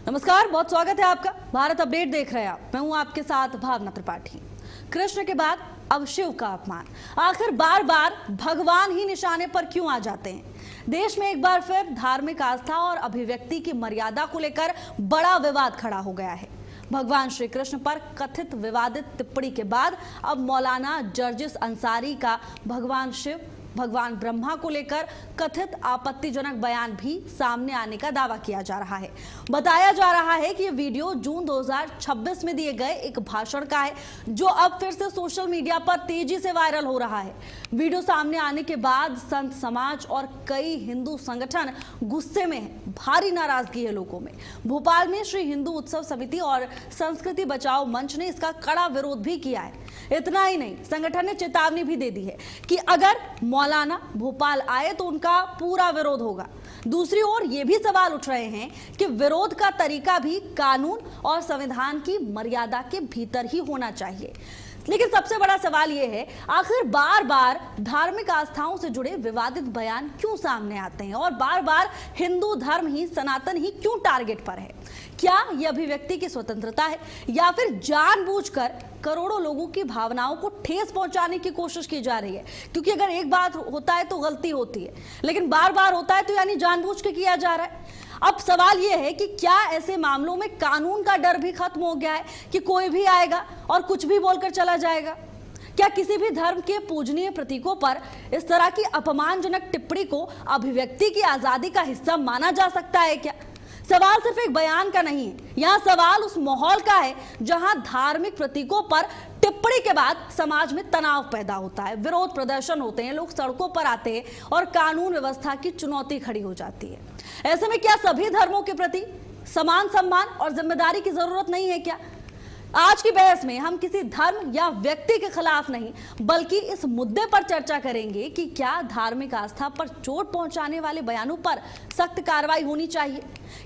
नमस्कार, बहुत स्वागत है आपका। भारत अपडेट देख रहे हैं आप। मैं हूं आपके साथ भावना त्रिपाठी। कृष्ण के बाद अब शिव का अपमान। आखिर बार बार भगवान ही निशाने पर क्यों आ जाते हैं? देश में एक बार फिर धार्मिक आस्था और अभिव्यक्ति की मर्यादा को लेकर बड़ा विवाद खड़ा हो गया है। भगवान श्री कृष्ण पर कथित विवादित टिप्पणी के बाद अब मौलाना जर्जिस अंसारी का भगवान शिव, भगवान ब्रह्मा को लेकर कथित आपत्तिजनक बयान भी सामने आने का दावा किया जा रहा है। बताया जा रहा है कि ये वीडियो जून 2026 में दिए गए एक भाषण का है, जो अब फिर से सोशल मीडिया पर तेजी से वायरल हो रहा है। वीडियो सामने आने के बाद संत समाज और कई हिंदू संगठन गुस्से में हैं। भारी नाराजगी है लोगों में। भोपाल में श्री हिंदू उत्सव समिति और संस्कृति बचाओ मंच ने इसका कड़ा विरोध भी किया है। इतना ही नहीं, संगठन ने चेतावनी भी दे दी है कि अगर मौलाना भोपाल आए तो उनका पूरा विरोध होगा। दूसरी ओर ये भी सवाल उठ रहे हैं कि विरोध का तरीका भी कानून और संविधान की मर्यादा के भीतर ही होना चाहिए। लेकिन सबसे बड़ा सवाल यह है, आखिर बार बार धार्मिक आस्थाओं से जुड़े विवादित बयान क्यों सामने आते हैं और बार बार हिंदू धर्म ही, सनातन ही क्यों टारगेट पर है? क्या यह अभिव्यक्ति की स्वतंत्रता है या फिर जानबूझकर करोड़ों लोगों की भावनाओं को ठेस पहुंचाने की कोशिश की जा रही है? क्योंकि अगर एक बात होता है तो गलती होती है, लेकिन बार बार होता है तो यानी जानबूझ के किया जा रहा है। अब सवाल यह है कि क्या ऐसे मामलों में कानून का डर भी खत्म हो गया है कि कोई भी आएगा और कुछ भी बोलकर चला जाएगा? क्या किसी भी धर्म के पूजनीय प्रतीकों पर इस तरह की अपमानजनक टिप्पणी को अभिव्यक्ति की आजादी का हिस्सा माना जा सकता है क्या? सवाल सिर्फ एक बयान का नहीं है, यहाँ सवाल उस माहौल का है जहां धार्मिक प्रतीकों पर टिप्पणी के बाद समाज में तनाव पैदा होता है, विरोध प्रदर्शन होते हैं, लोग सड़कों पर आते हैं और कानून व्यवस्था की चुनौती खड़ी हो जाती है। ऐसे में क्या सभी धर्मों के प्रति समान सम्मान और जिम्मेदारी की जरूरत नहीं है क्या? आज की बहस में हम किसी धर्म या व्यक्ति के खिलाफ नहीं, बल्कि इस मुद्दे पर चर्चा करेंगे कि क्या धार्मिक आस्था पर चोट पहुंचाने वाले बयानों पर सख्त कार्रवाई होनी चाहिए?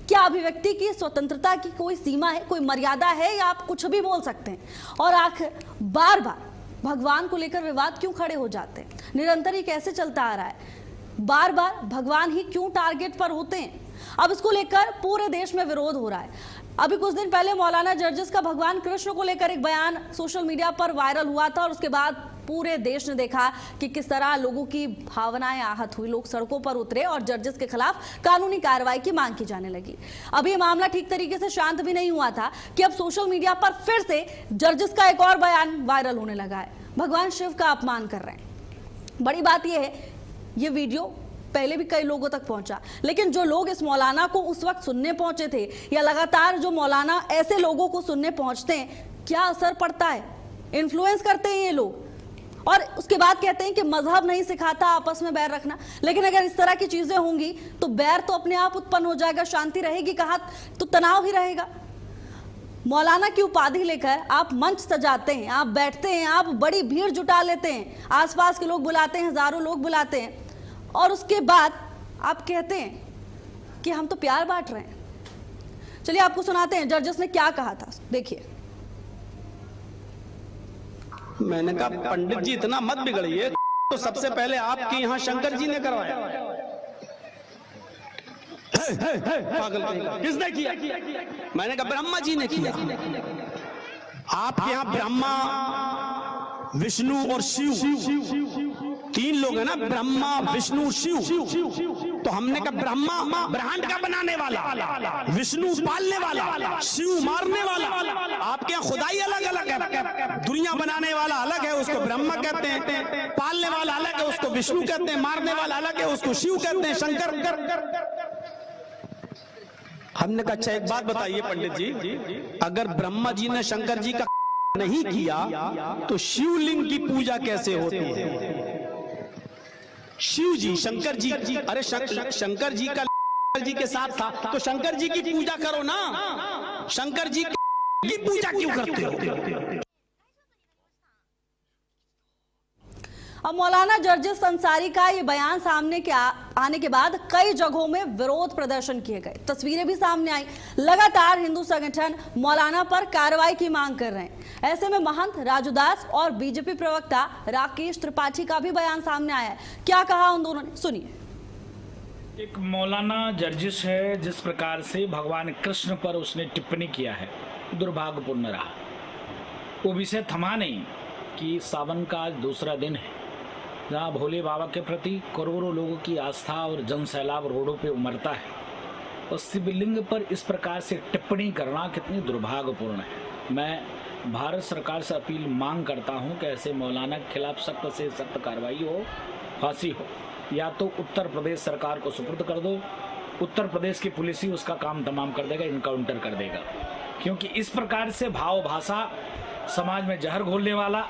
क्या अभिव्यक्ति की स्वतंत्रता की कोई सीमा है, कोई मर्यादा है, या आप कुछ भी बोल सकते हैं? और आखिर बार बार भगवान को लेकर विवाद क्यों खड़े हो जाते हैं? निरंतर ये कैसे चलता आ रहा है? बार बार भगवान ही क्यों टारगेट पर होते हैं? अब इसको लेकर पूरे देश में विरोध हो रहा है। अभी कुछ दिन पहले मौलाना जर्जिस का भगवान कृष्ण को लेकर एक बयान सोशल मीडिया पर वायरल हुआ था और उसके बाद पूरे देश ने देखा कि किस तरह लोगों की भावनाएं आहत हुई। लोग सड़कों पर उतरे और जर्जिस के खिलाफ कानूनी कार्रवाई की मांग की जाने लगी। अभी मामला ठीक तरीके से शांत भी नहीं हुआ था कि अब सोशल मीडिया पर फिर से जर्जिस का एक और बयान वायरल होने लगा है। भगवान शिव का अपमान कर रहे हैं। बड़ी बात यह है, ये वीडियो पहले भी कई लोगों तक पहुंचा, लेकिन जो लोग इस मौलाना को उस वक्त सुनने पहुंचे थे या लगातार जो मौलाना ऐसे लोगों को सुनने पहुंचते हैं, क्या असर पड़ता है? इन्फ्लुएंस करते हैं ये लोग और उसके बाद कहते हैं कि मजहब नहीं सिखाता आपस में बैर रखना। लेकिन अगर इस तरह की चीजें होंगी तो बैर तो अपने आप उत्पन्न हो जाएगा, शांति रहेगी कहाँ? तो तनाव ही रहेगा। मौलाना की उपाधि लेकर आप मंच सजाते हैं, आप बैठते हैं, आप बड़ी भीड़ जुटा लेते हैं, आसपास के लोग बुलाते हैं, हजारों लोग बुलाते हैं और उसके बाद आप कहते हैं कि हम तो प्यार बांट रहे हैं। चलिए आपको सुनाते हैं जर्जिस ने क्या कहा था, देखिए। मैंने कहा पंडित जी इतना मत बिगड़िए, तो सबसे पहले आपके यहाँ शंकर जी ने करवाया। पागल किसने किया? मैंने कहा ब्रह्मा जी ने किया। आपके यहाँ ब्रह्मा, विष्णु और शिव, तीन लोग हैं ना, ब्रह्मा विष्णु शिव। तो हमने कहा ब्रह्मा ब्रह्मांड का बनाने वाला, विष्णु पालने वाला, शिव मारने वाला। आपके यहाँ खुदाई अलग अलग है, दुनिया बनाने वाला अलग है, उसको ब्रह्मा कहते हैं, पालने वाला अलग है, उसको विष्णु कहते हैं, मारने वाला अलग है, उसको शिव कहते हैं, शंकर। हमने कहा अच्छा एक बात बताइए पंडित जी, अगर ब्रह्मा जी ने शंकर जी का नहीं किया तो शिवलिंग की पूजा कैसे होती है? शिव जी, शंकर जी, अरे शंकर जी का जी के साथ था तो शंकर जी की पूजा करो ना। शंकर जी की पूजा क्यों करते हो? अब मौलाना जर्जिस अंसारी का ये बयान सामने आने के बाद कई जगहों में विरोध प्रदर्शन किए गए, तस्वीरें भी सामने आई। लगातार हिंदू संगठन मौलाना पर कार्रवाई की मांग कर रहे हैं। ऐसे में महंत राजूदास और बीजेपी प्रवक्ता राकेश त्रिपाठी का भी बयान सामने आया है। क्या कहा उन दोनों ने, सुनिए। एक मौलाना जर्जिस है, जिस प्रकार से भगवान कृष्ण पर उसने टिप्पणी किया है, दुर्भाग्यपूर्ण रहा। वो विषय थमा नहीं कि सावन का आज दूसरा दिन है, जहाँ भोले बाबा के प्रति करोड़ों लोगों की आस्था और जन सैलाब रोडों पे उमड़ता है, और शिवलिंग पर इस प्रकार से टिप्पणी करना कितनी दुर्भाग्यपूर्ण है। मैं भारत सरकार से अपील मांग करता हूं कि ऐसे मौलाना के खिलाफ सख्त से सख्त कार्रवाई हो, फांसी हो, या तो उत्तर प्रदेश सरकार को सुपुर्द कर दो, उत्तर प्रदेश की पुलिस ही उसका काम तमाम कर देगा, इनकाउंटर कर देगा। क्योंकि इस प्रकार से भाव भाषा समाज में जहर घोलने वाला,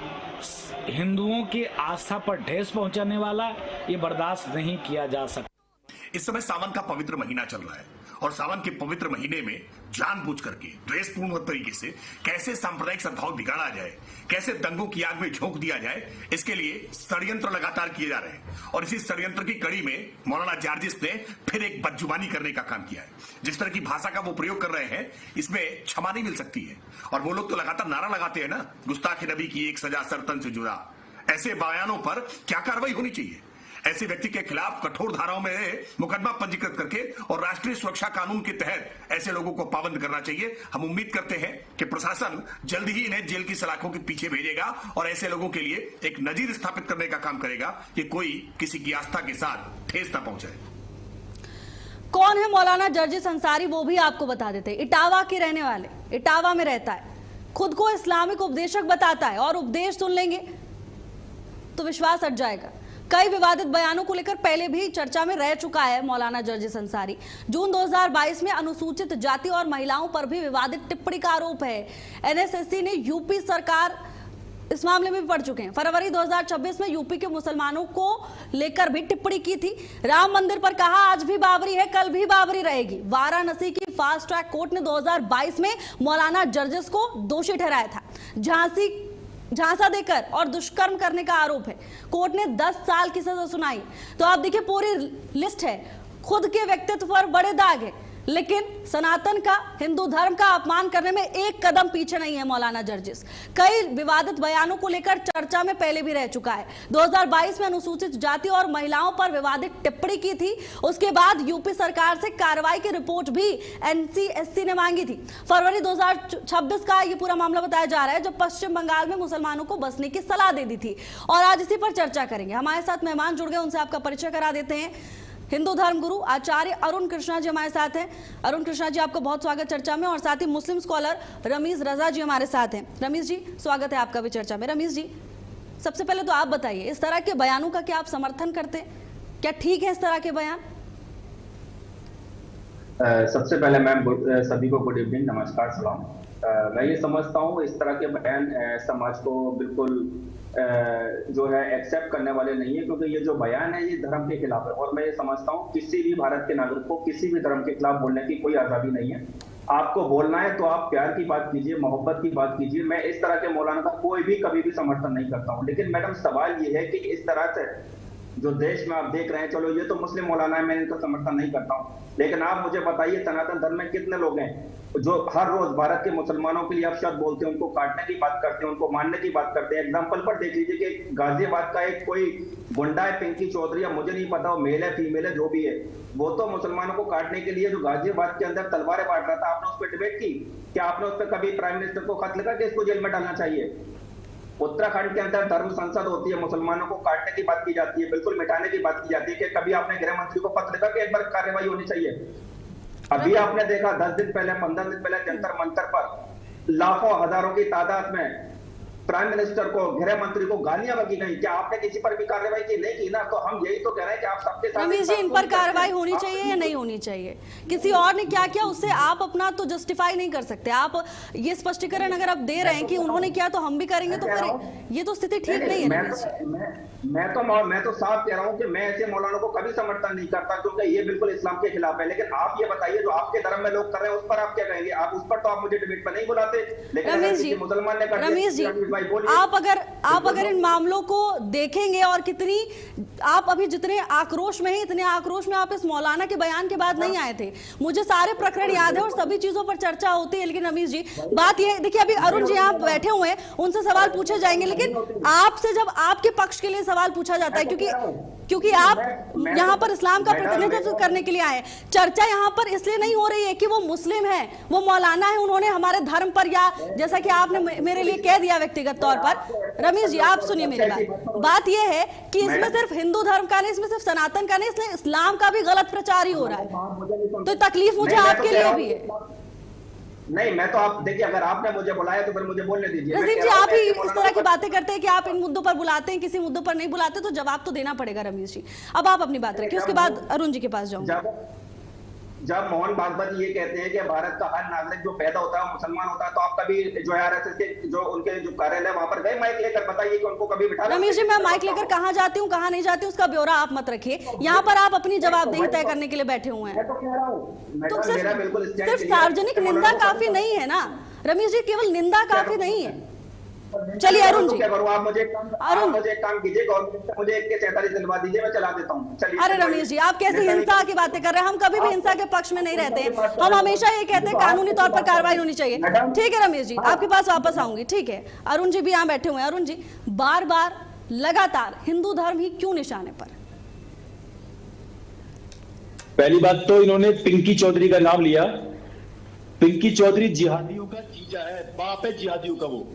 हिंदुओं की आस्था पर ठेस पहुंचाने वाला, ये बर्दाश्त नहीं किया जा सकता। इस समय सावन का पवित्र महीना चल रहा है और सावन के पवित्र महीने में जानबूझ करके द्वेषपूर्ण तरीके से कैसे सांप्रदायिक सद्भाव बिगाड़ा जाए, कैसे दंगों की आग में झोंक दिया जाए, इसके लिए षड्यंत्र लगातार किए जा रहे हैं। और इसी षड्यंत्र की कड़ी में मौलाना जर्जिस ने फिर एक बदजुबानी करने का काम किया है। जिस तरह की भाषा का वो प्रयोग कर रहे हैं, इसमें क्षमा नहीं मिल सकती है। और वो लोग तो लगातार नारा लगाते हैं ना, गुस्ताखी नबी की एक सजा सरतन से जुदा। ऐसे बयानों पर क्या कार्रवाई होनी चाहिए? ऐसे व्यक्ति के खिलाफ कठोर धाराओं में मुकदमा पंजीकृत करके और राष्ट्रीय सुरक्षा कानून के तहत ऐसे लोगों को पाबंद करना चाहिए। हम उम्मीद करते हैं कि प्रशासन जल्द ही इन्हें जेल की सलाखों के पीछे भेजेगा और ऐसे लोगों के लिए एक नजीर स्थापित करने का काम करेगा कि कोई किसी की आस्था के साथ ठेस न पहुंचे। कौन है मौलाना जर्जिस अंसारी, वो भी आपको बता देते हैं। इटावा के रहने वाले, इटावा में रहता है, खुद को इस्लामिक उपदेशक बताता है, और उपदेश सुन लेंगे तो विश्वास हट जाएगा। कई विवादित बयानों को लेकर पहले भी चर्चा में रह चुका है मौलाना जर्जिस अंसारी। जून 2022 में अनुसूचित जाति और महिलाओं पर भी विवादित टिप्पणी का आरोप है। एनएसएससी ने यूपी सरकार इस मामले में भी पड़ चुके हैं। फरवरी 2026 में यूपी के मुसलमानों को लेकर भी टिप्पणी की थी। राम मंदिर पर कहा आज भी बाबरी है, कल भी बाबरी रहेगी। वाराणसी की फास्ट ट्रैक कोर्ट ने 2022 में मौलाना जर्जिस को दोषी ठहराया था। झांसा देकर और दुष्कर्म करने का आरोप है। कोर्ट ने 10 साल की सजा सुनाई। तो आप देखिए पूरी लिस्ट है। खुद के व्यक्तित्व पर बड़े दाग है, लेकिन सनातन का, हिंदू धर्म का अपमान करने में एक कदम पीछे नहीं है मौलाना जर्जिस। कई विवादित बयानों को लेकर चर्चा में पहले भी रह चुका है। 2022 में अनुसूचित जाति और महिलाओं पर विवादित टिप्पणी की थी। उसके बाद यूपी सरकार से कार्रवाई की रिपोर्ट भी एनसीएससी ने मांगी थी। फरवरी 2026 का ये पूरा मामला बताया जा रहा है, जब पश्चिम बंगाल में मुसलमानों को बसने की सलाह दे दी थी। और आज इसी पर चर्चा करेंगे। हमारे साथ मेहमान जुड़ गए, उनसे आपका परिचय करा देते हैं। हिंदू धर्म गुरु आचार्य अरुण कृष्णा जी हमारे साथ हैं। अरुण कृष्णा जी, आपका बहुत स्वागत चर्चा में। और साथ ही मुस्लिम स्कॉलर रमीज रजा जी हमारे साथ हैं। रमीज जी, स्वागत है आपका भी चर्चा में। रमीज जी, सबसे पहले तो आप बताइए, इस तरह के बयानों का क्या आप समर्थन करते हैं? क्या ठीक है इस तरह के बयान? सबसे पहले मैम सभी को गुड इवनिंग, नमस्कार, सलाम। मैं ये समझता हूँ इस तरह के बयान समाज को बिल्कुल जो है एक्सेप्ट करने वाले नहीं है, क्योंकि ये जो बयान है ये धर्म के खिलाफ है। और मैं ये समझता हूँ किसी भी भारत के नागरिक को किसी भी धर्म के खिलाफ बोलने की कोई आजादी नहीं है। आपको बोलना है तो आप प्यार की बात कीजिए, मोहब्बत की बात कीजिए। मैं इस तरह के मौलाना का कोई भी कभी भी समर्थन नहीं करता हूँ। लेकिन मैडम सवाल ये है कि इस तरह से जो देश में आप देख रहे हैं, चलो ये तो मुस्लिम मौलाना है, मैं इनका समर्थन नहीं करता हूँ, लेकिन आप मुझे बताइए सनातन धर्म में कितने लोग हैं जो हर रोज भारत के मुसलमानों के लिए आप शब्द बोलते हैं, उनको काटने की बात करते हैं, उनको मारने की बात करते हैं। एग्जाम्पल पर देख लीजिए कि गाजियाबाद का एक कोई गुंडा है, पिंकी चौधरी, या मुझे नहीं पता वो मेल है फीमेल है जो भी है, वो तो मुसलमानों को काटने के लिए जो गाजियाबाद के अंदर तलवारें बांट रहा था, आपने उस पर डिबेट की? क्या आपने उस पर कभी प्राइम मिनिस्टर को खत लिखा कि इसको जेल में डालना चाहिए? उत्तराखंड के अंदर धर्म संसद होती है, मुसलमानों को काटने की बात की जाती है, बिल्कुल मिटाने की बात की जाती है। कि कभी आपने गृह मंत्री को पत्र लिखा कि एक बार कार्रवाई होनी चाहिए? अभी आपने देखा 10 दिन पहले, 15 दिन पहले जंतर मंतर पर लाखों हजारों की तादाद में प्राइम मिनिस्टर को, गृह मंत्री को गालियां बकी गई। क्या आपने किसी पर भी कार्रवाई की? नहीं की ना। तो हम यही तो कह रहे हैं कि आप सबके साथ। रमेश जी, इन पर कार्रवाई होनी चाहिए या नहीं होनी चाहिए? किसी और ने क्या किया उससे आप अपना तो जस्टिफाई नहीं कर सकते। आप ये स्पष्टीकरण अगर आप दे रहे हैं कि उन्होंने किया तो हम भी करेंगे, तो फिर ये तो स्थिति ठीक नहीं है। मैं तो साफ कह रहा हूँ कि मैं ऐसे मौलानों को कभी समर्थन नहीं करता, क्योंकि ये बिल्कुल इस्लाम के खिलाफ है। लेकिन आप ये बताइए जो आपके धर्म में लोग कर रहे हैं उस पर आप क्या कहेंगे? आप उस पर तो आप मुझे डिबेट पर नहीं बुलाते, लेकिन मुसलमान ने भाई बोलिए। आप अगर इन मामलों को देखेंगे और कितनी आप अभी जितने आक्रोश में हैं, इतने आक्रोश में आप इस मौलाना के बयान के बाद नहीं आए थे। मुझे सारे प्रकरण याद है और सभी चीजों पर चर्चा होती है, लेकिन रमेश जी बात ये देखिए, अभी अरुण जी यहाँ बैठे हुए हैं, उनसे सवाल पूछे जाएंगे, लेकिन आपसे जब आपके पक्ष के लिए सवाल पूछा जाता है, क्योंकि आप यहाँ पर इस्लाम का प्रतिनिधित्व करने के लिए आए, चर्चा यहाँ पर इसलिए नहीं हो रही है कि वो मुस्लिम है, वो मौलाना है, उन्होंने हमारे धर्म पर, या जैसा कि आपने मेरे लिए कह दिया व्यक्तिगत तौर पर। रमेश जी आप सुनिए मेरी बात यह है कि इसमें सिर्फ हिंदू धर्म का नहीं, इसमें सिर्फ सनातन का नहीं, इसलिए इस्लाम का भी गलत प्रचार ही हो रहा है, तो तकलीफ मुझे आपके लिए भी है। नहीं, मैं तो आप देखिए, अगर आपने मुझे बुलाया तो फिर मुझे बोलने दीजिए। नजीम जी आप ही इस तरह की बातें करते हैं कि आप इन मुद्दों पर बुलाते हैं, किसी मुद्दों पर नहीं बुलाते, तो जवाब तो देना पड़ेगा रमेश जी। अब आप अपनी बात रखिए, उसके बाद अरुण जी के पास जाऊंगा। जब मोहन भागवत ये कहते हैं कि भारत का हर नागरिक जो पैदा होता है मुसलमान होता है, तो आप कभी जो आरएसएस के जो उनके जो कार्यालय वहां पर गए माइक लेकर? बताइए कि उनको कभी बिठा? रमेश जी मैं माइक लेकर कहाँ जाती हूँ, कहाँ नहीं जाती हूँ, उसका ब्यौरा आप मत रखिए, यहाँ पर आप अपनी जवाबदेही तय करने के लिए बैठे हुए हैं। तो सिर्फ सार्वजनिक निंदा काफी नहीं है ना रमेश जी, केवल निंदा काफी नहीं है। चलिए अरुण जी, आप मुझे एक काम कीजिए, गवर्नमेंट मुझे 147 दिलवा दीजिए, मैं चला देता हूँ। चलिए। अरे रमेश जी आप कैसी हिंसा की बातें कर रहे हैं, हम कभी भी हिंसा के पक्ष में नहीं रहते हैं, हम हमेशा ये कहते हैं कानूनी तौर पर कार्रवाई होनी चाहिए। ठीक है रमेश जी, आपके पास वापस आऊंगी। ठीक है, अरुण जी भी यहाँ बैठे हुए हैं। अरुण जी, बार बार लगातार हिंदू धर्म ही क्यों निशाने पर? पहली बात तो इन्होंने पिंकी चौधरी का नाम लिया। पिंकी चौधरी जिहादियों का जीजा है, बाप है जिहादियों का। वो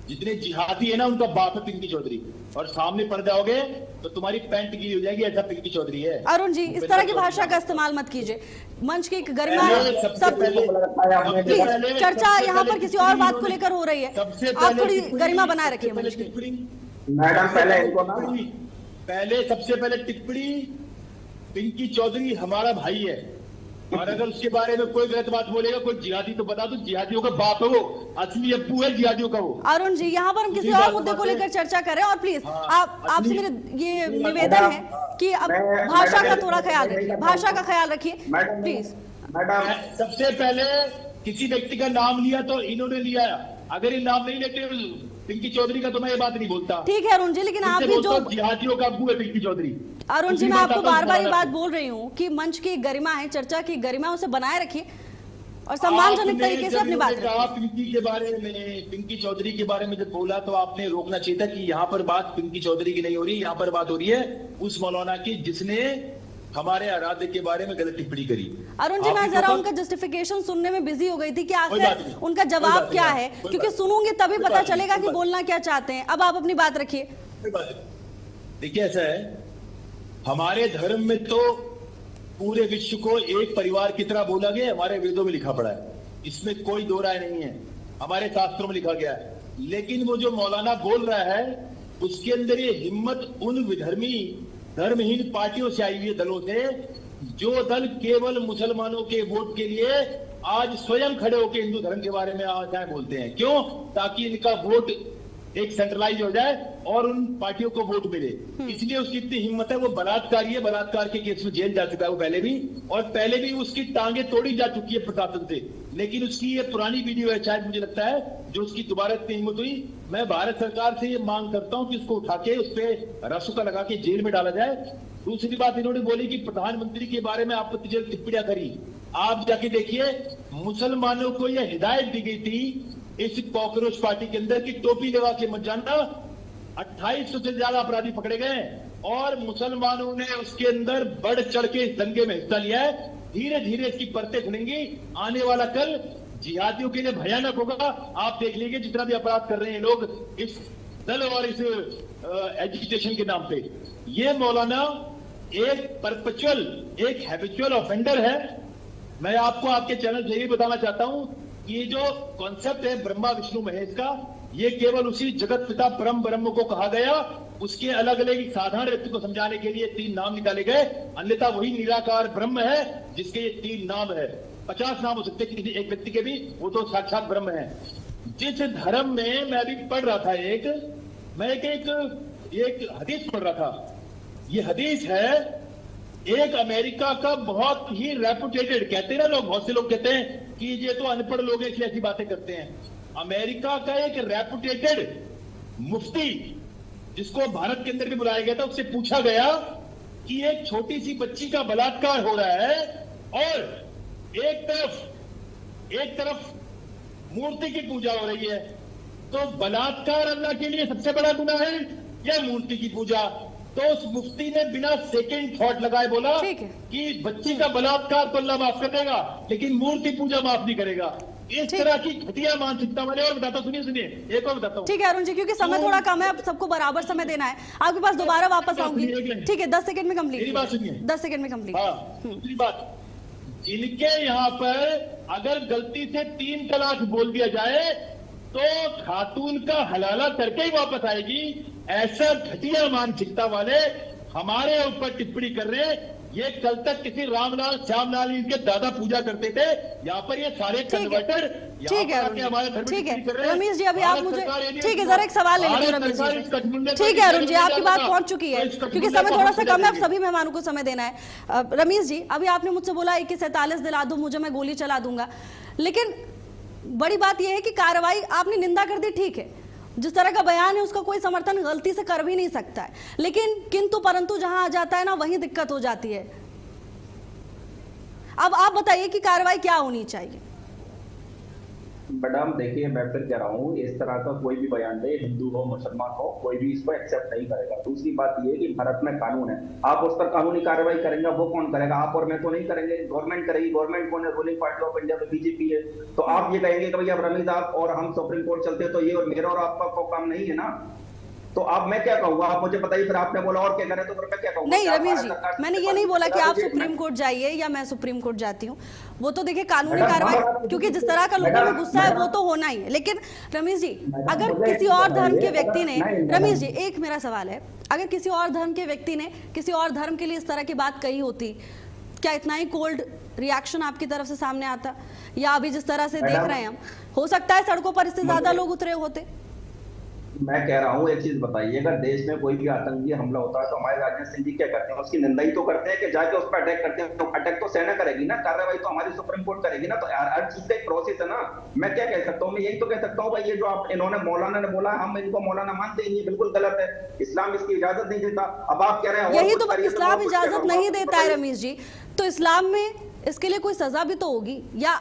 जितने जिहादी है ना उनका बाप है पिंकी चौधरी। और सामने पड़ जाओगे तो तुम्हारी पैंट गीली हो जाएगी, ऐसा पिंकी चौधरी है। अरुण जी इस तरह की भाषा का इस्तेमाल मत कीजिए, मंच की एक गरिमा है, सब चर्चा यहाँ पर किसी और बात को लेकर हो रही है, आप थोड़ी गरिमा बनाए रखिए मंच की। मैडम पहले सबसे पहले टिप्पणी, पिंकी चौधरी हमारा भाई है, और अगर उसके बारे में कोई गलत बात बोलेगा कोई जिहादी तो बता दो, जिहादियों का बाप है वो, असली अब्बू है जिहादियों का वो। अरुण जी यहाँ पर हम किसी और मुद्दे को लेकर चर्चा करें, और प्लीज आपसे मेरे ये निवेदन है कि अब भाषा का थोड़ा ख्याल रखिए, भाषा का ख्याल रखिए प्लीज। मैडम सबसे पहले किसी व्यक्ति का नाम लिया तो इन्होंने लिया, अगर ये नाम नहीं लेते पिंकी चौधरी का तो मैं ये बात नहीं बोलता। ठीक है अरुण जी, लेकिन आप भी जो जिहादियों का अब्बू है पिंकी चौधरी। अरुण जी मैं आपको बार बार ये बात बोल रही हूँ कि मंच की गरिमा है, चर्चा की गरिमा, उसे बनाए रखिए और सम्मानजनक तरीके से अपनी बात रखिए। पिंकी के बारे में, पिंकी चौधरी के बारे में जब बोला तो आपने रोकना चाहिए था कि यहाँ पर बात पिंकी चौधरी की नहीं हो रही, यहाँ पर बात हो रही है उस मौलाना की जिसने हमारे आराध्य के बारे में गलत टिप्पणी करी। अरुण जी मैं जरा उनका जस्टिफिकेशन सुनने में बिजी हो गई थी कि आखिर उनका जवाब क्या है, क्योंकि सुनूंगी तभी पता चलेगा कि बोलना क्या चाहते हैं। अब आप अपनी बात रखिए। देखिए ऐसा है, हमारे धर्म में तो पूरे विश्व को एक परिवार की तरह बोला गया, हमारे वेदों में लिखा पड़ा है, इसमें कोई दो राय नहीं है, हमारे शास्त्रों में लिखा गया है। लेकिन वो जो मौलाना बोल रहा है उसके अंदर ये हिम्मत उन विधर्मी धर्महीन पार्टियों से आई हुई है, दलों से, जो दल केवल मुसलमानों के वोट के लिए आज स्वयं खड़े होकर हिंदू धर्म के बारे में आचार्य बोलते हैं। क्यों? ताकि इनका वोट एक सेंट्रलाइज हो जाए और उन पार्टियों को वोट मिले। इसलिए उसकी इतनी हिम्मत है, वो बलात्कारी है, बलात्कार के केस में जेल जा चुका है वो पहले भी, और पहले भी उसकी टांगे तोड़ी जा चुकी है प्रशासन से। लेकिन उसकी ये पुरानी वीडियो है शायद, मुझे लगता है, जो उसकी दोबारा इतनी हिम्मत हुई। मैं भारत सरकार से ये मांग करता हूं कि उसको उठा के उस पर रस्सा लगा के जेल में डाला जाए। दूसरी बात इन्होंने बोली कि प्रधानमंत्री के बारे में आपत्तिजनक टिप्पणियां करी। आप जाके देखिए, मुसलमानों को यह हिदायत दी गई थी इस कॉकरोच पार्टी के अंदर की टोपी लगा के मत जाना। 2800 से ज्यादा अपराधी पकड़े गए और मुसलमानों ने उसके अंदर बढ़ चढ़ के इस दंगे में हिस्सा लिया है। धीरे धीरे इसकी परतें खुलेंगी, आने वाला कल जिहादियों के लिए भयानक होगा। आप देख लीजिए जितना भी अपराध कर रहे हैं लोग इस दल और इस एजुकेशन के नाम पे। ये मौलाना एक परपेचुअल, एक हैबिचुअल ऑफेंडर है। मैं आपको आपके चैनल से ये बताना चाहता हूं कि ये जो कॉन्सेप्ट है ब्रह्मा विष्णु महेश का, ये केवल उसी जगत पिता परम ब्रह्म को कहा गया। उसके अलग अलग साधारण व्यक्ति को समझाने के लिए 3 नाम निकाले गए, अन्यथा वही निराकार ब्रह्म है जिसके ये 3 नाम है। 50 नाम हो सकते किसी एक व्यक्ति के भी, वो तो साक्षात ब्रह्म है। जिस धर्म में मैं अभी पढ़ रहा था, एक हदीस पढ़ रहा था। ये हदीस है एक अमेरिका का बहुत ही रेपुटेटेड, कहते हैं ना लोग, बहुत से लोग कहते हैं कि ये तो अनपढ़ लोग हैं इसलिए ऐसी बातें करते हैं। अमेरिका का एक रेपुटेटेड मुफ्ती जिसको भारत के अंदर भी बुलाया गया था, उससे पूछा गया कि एक छोटी सी बच्ची का बलात्कार हो रहा है और एक तरफ मूर्ति की पूजा हो रही है, तो बलात्कार अल्लाह के लिए सबसे बड़ा गुनाह है या मूर्ति की पूजा? तो उस मुफ्ती ने बिना सेकंड थॉट लगाए बोला कि बच्ची का बलात्कार तो अल्लाह माफ कर देगा, लेकिन मूर्ति पूजा माफ नहीं करेगा। इस तरह की घटिया मानसिकता वाले। और बताता हूं, सुनिए एक और बताता हूँ। ठीक है अरुण जी, क्योंकि समय थोड़ा कम है, अब सबको बराबर समय देना है। आपके पास दोबारा वापस आऊंगी। ठीक है, 10 सेकंड में कंप्लीट। मेरी बात सुनिए, 10 सेकंड में कंप्लीट। दूसरी बात, जिनके यहाँ पर अगर गलती से 3 तलाक बोल दिया जाए तो खातून का हलाला करके ही वापस आएगी। ऐसा घटिया मानसिकता वाले हमारे ऊपर टिप्पणी कर रहे हैं। ये कल तक किसी रामलाल श्यामलाल इनके दादा पूजा करते थे, यहाँ पर ये सारे कन्वर्टर ठीक है हमारे धर्म ठीक है कर रहे हैं। रमेश जी, अभी आप मुझे ठीक है जरा एक सवाल ले लेते रमेश जी। ठीक है अरुण जी, आपकी बात पहुंच चुकी है, क्योंकि समय थोड़ा सा कम है, अब सभी मेहमानों को समय देना है। रमेश जी, अभी आपने मुझसे बोला 2147 दिला दो मुझे, मैं गोली चला दूंगा, लेकिन बड़ी बात यह है कि कार्रवाई आपने निंदा कर दी, ठीक है, जिस तरह का बयान है उसका कोई समर्थन गलती से कर भी नहीं सकता है, लेकिन किंतु परंतु जहां आ जाता है ना, वहीं दिक्कत हो जाती है। अब आप बताइए कि कार्रवाई क्या होनी चाहिए? मैडम देखिए, मैं फिर कह रहा हूँ, इस तरह का कोई भी बयान दे, हिंदू हो मुसलमान हो, कोई भी इसको एक्सेप्ट नहीं करेगा। दूसरी बात ये कि भारत में कानून है, आप उस पर कानूनी कार्रवाई करेंगे, वो कौन करेगा? आप और मैं तो नहीं करेंगे, गवर्नमेंट करेगी। गवर्नमेंट कौन है? रूलिंग पार्टी ऑफ इंडिया में बीजेपी है। तो आप ये कहेंगे कि भैया रमीज आप और हम सुप्रीम कोर्ट चलते हैं तो ये और मेरा और आपका को काम नहीं है ना, तो अब मैं क्या कहूंगा? आप मुझे बताइए, फिर आपने बोला और क्या करें, तो फिर मैं क्या कहूंगा? नहीं रमेश जी, मैंने ये नहीं बोला कि आप सुप्रीम कोर्ट जाइए या मैं सुप्रीम कोर्ट जाती हूँ, वो तो देखिए कानूनी कार्रवाई, क्योंकि जिस तरह का लोगों में गुस्सा है वो तो होना ही है। लेकिन रमेश जी, अगर किसी और धर्म के व्यक्ति ने, रमेश जी एक मेरा सवाल है, अगर किसी और धर्म के व्यक्ति ने किसी और धर्म के लिए इस तरह की बात कही होती, क्या इतना ही कोल्ड रिएक्शन आपकी तरफ से सामने आता? या अभी जिस तरह से देख रहे हैं हम, हो सकता है सड़कों पर इससे ज्यादा लोग उतरे होते? मैं कह रहा हूँ एक चीज बताइए, अगर देश में कोई भी आतंकी हमला होता है तो हमारे राजनाथ सिंह जी क्या करते हैं? उसकी निंदा ही तो करते हैं कि जाके उस पर अटैक करते हैं। तो अटैक तो सेना करेगी ना, कार्रवाई तो हमारी सुप्रीम कोर्ट करेगी ना। तो हर चीज का एक प्रोसेस है ना। मैं क्या कह सकता हूँ? मैं यही तो कह सकता हूँ भाई, ये जो आप इन्होंने मौलाना ने बोला, हम इनको मौलाना मानते हैं, ये बिल्कुल गलत है, इस्लाम इसकी इजाजत नहीं देता। अब आप कह रहे हैं यही तो इस्लाम इजाजत नहीं देता है रमेश जी, तो इस्लाम में इसके लिए कोई सजा भी तो होगी, या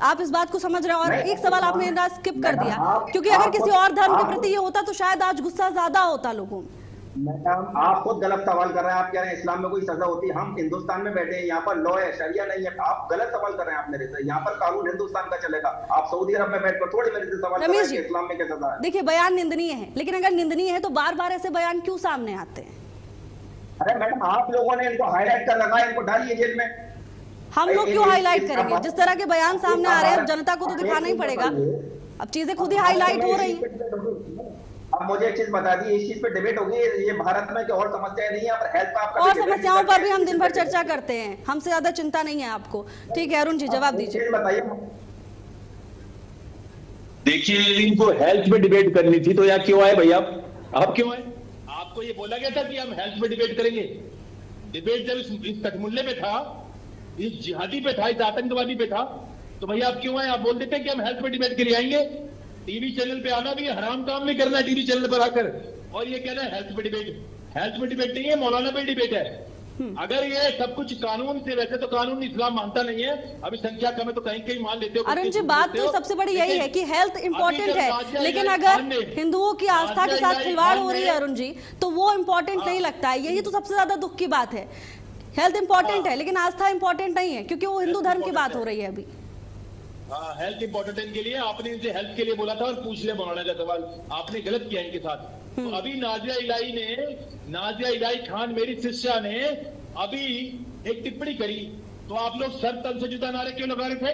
आप इस बात को समझ रहे हैं? और एक सवाल आपने स्किप कर दिया, क्योंकि अगर किसी और धर्म के प्रति ये होता तो शायद आज गुस्सा ज्यादा होता लोगों में। मैडम आप खुद गलत सवाल कर रहे हैं। आप कह रहे हैं इस्लाम में कोई सजा होती है, हम हिंदुस्तान में बैठे हैं, यहाँ पर लॉ है, शरिया नहीं है। आप गलत सवाल कर रहे हैं आप मेरे से। यहाँ पर कानून हिंदुस्तान का चलेगा, आप सऊदी अरब में बैठकर थोड़ी मेरे से सवाल कर रहे हैं कि इस्लाम में क्या सजा है। देखिए बयान निंदनीय है, लेकिन अगर निंदनीय है तो बार बार ऐसे बयान क्यों सामने आते हैं? अरे मैडम, आप लोगों ने इनको हाईलाइट कर रखा है, इनको डालिए जेल में। हम लोग क्यों हाईलाइट करेंगे? जिस तरह के बयान सामने आ रहे हैं, जनता को तो दिखाना ही पड़ेगा। अब चीजें खुद ही हाईलाइट हो रही हैं। अब मुझे एक चीज बता दी, इस चीज पे डिबेट होगी। ये भारत में क्या और समस्याएं नहीं है? यहाँ पर हेल्थ का आपका और समस्याओं पर भी हम दिन भर चर्चा करते हैं, हमसे ज्यादा चिंता नहीं है आपको। ठीक है अरुण जी, जवाब दीजिए। बताइए। देखिए, इनको हेल्थ में डिबेट करनी थी तो यहाँ क्यों आए भैया? आप क्यों आए? आपको ये बोला गया था कि हम हेल्थ में डिबेट करेंगे। डिबेट जब इस कठमुल्ले में था, इस जिहादी पे था, इस आतंकवादी पे था, तो भैया आप क्यों आए? आप बोल देते कि हम हेल्थ पे डिबेट के लिए आएंगे। टीवी चैनल पे आना भी हराम काम नहीं करना है, टीवी चैनल पर आकर और ये कहना है हेल्थ पे डिबेट। हेल्थ पे डिबेट नहीं है, मौलाना पे डिबेट है। अगर ये सब कुछ कानून से, वैसे तो कानून इस्लाम मानता नहीं है, अभी संख्या कम है तो कहीं कहीं मान लेते हो। अरुण जी, बात तो सबसे बड़ी यही है कि हेल्थ इंपॉर्टेंट है, लेकिन अगर हिंदुओं की आस्था के साथ खिलवाड़ हो रही है अरुण जी, तो वो इम्पोर्टेंट नहीं लगता है। यही तो सबसे ज्यादा दुख की बात है। हेल्थ इंपॉर्टेंट है, लेकिन आस्था इंपॉर्टेंट नहीं है, क्योंकि वो हिंदू धर्म की बात हो रही है अभी। हेल्थ इंपॉर्टेंट है इनके लिए। आपने इनसे हेल्थ के लिए बोला था और पूछ ले मौलाना का सवाल, आपने गलत किया इनके साथ। तो अभी नाजिया इलाही खान मेरी शिष्या ने अभी एक टिप्पणी करी, तो आप लोग सर तन से जुदा नारे क्यों लगा रहे थे?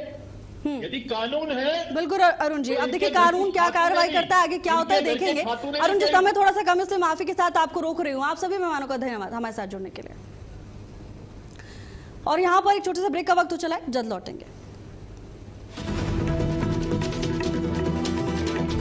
यदि कानून है। बिल्कुल अरुण जी, अब देखिए कानून क्या कार्रवाई करता है, आगे क्या होता है देखेंगे। अरुण जी, समय थोड़ा सा कम, इसलिए माफी के साथ आपको रोक रही हूँ। आप सभी मेहमानों का धन्यवाद हमारे साथ जुड़ने के लिए। और यहाँ पर एक छोटे से ब्रेक का वक्त हो चला है, जल्द लौटेंगे।